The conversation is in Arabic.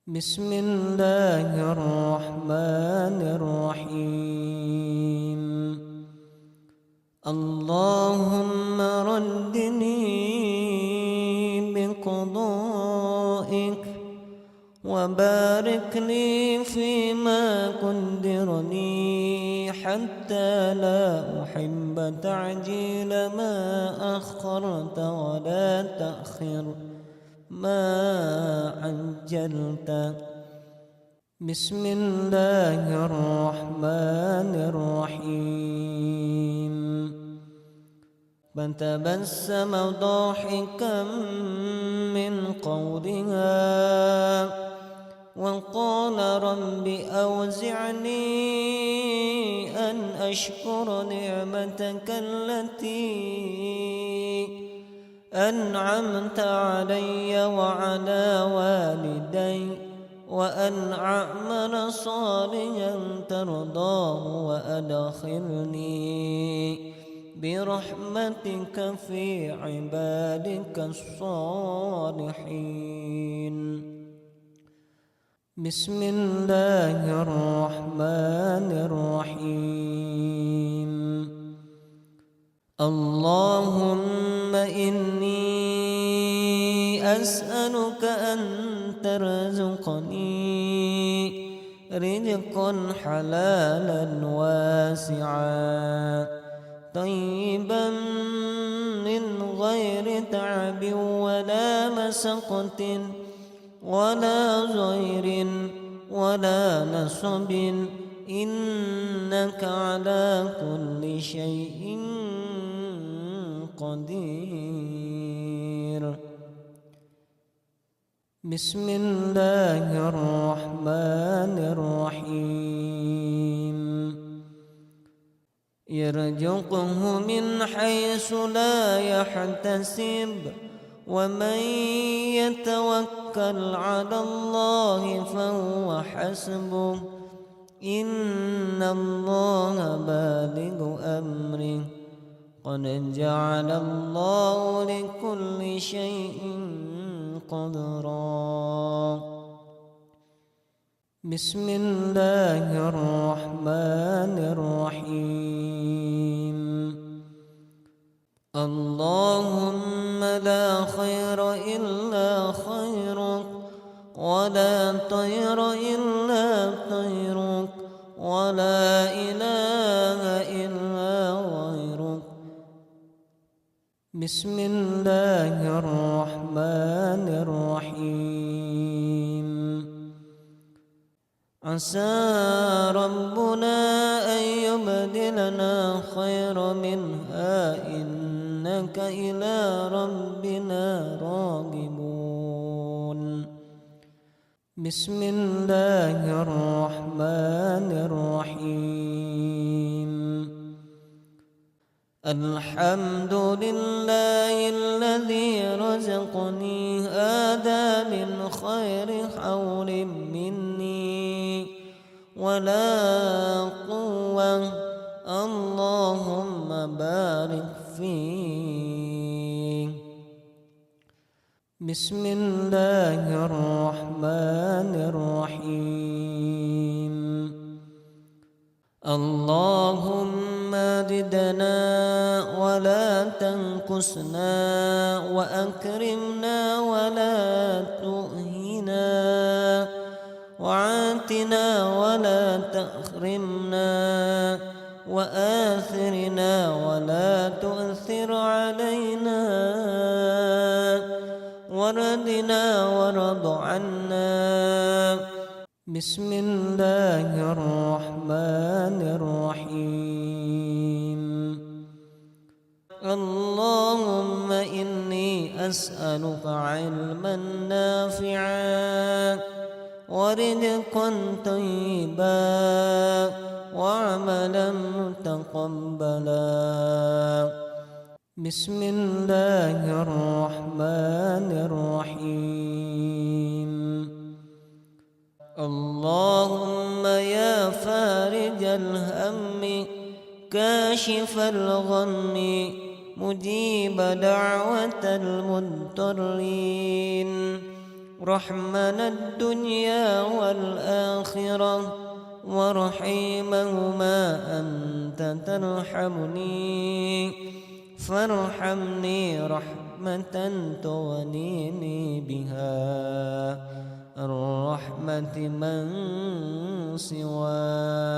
بسم الله الرحمن الرحيم. اللهم ردني بقضائك وبارك لي فيما قدرني حتى لا أحب تعجيل ما أخرت ولا تأخر ما عجلت. بسم الله الرحمن الرحيم. فتبسم ضاحكا من قولها وقال رب أوزعني أن أشكر نعمتك التي أنعمت علي وعلى والدي وأن أعمل صالحا ترضاه وأدخلني برحمتك في عبادك الصالحين. بسم الله الرحمن الرحيم. اللهم إني أسألك أن ترزقني رزقا حلالا واسعا طيبا من غير تعب ولا مسقط ولا ضير ولا نصب إنك على كل شيء قدير. بسم الله الرحمن الرحيم. يرزقه من حيث لا يحتسب ومن يتوكل على الله فهو حسبه إن الله بالغ أمره قد جعل الله لكل شيء قدرا. بسم الله الرحمن الرحيم. اللهم لا خير إلا خيرك ولا طير إلا طيرك ولا إله إلا غيرك. بسم الله الرحمن الرحيم. عسى ربنا أن يبدلنا خيرا منها إنك إلى ربنا راغبون. بسم الله الرحمن الرحيم. الحمد لله الذي رزقني هذا من خير حول مني ولا قوة اللهم بارك فيه. بسم الله الرحمن الرحيم. اللهم زدنا ولا تنقصنا وأكرمنا ولا تهنا وعاتنا ولا تحرمنا وآثرنا ولا تؤثر علينا وردنا ورض عنا. بسم الله الرحمن الرحيم. اللهم إني أسألك علما نافعا ورزقا طيبا وعملا متقبلا. بسم الله الرحمن الرحيم. اللهم يا فارج الهم كاشف الغم مجيب دعوة المضطرين رحمن الدنيا والآخرة ورحيمهما أنت ترحمني فارحمني رحمة تغنيني بها عن رحمة من سواك.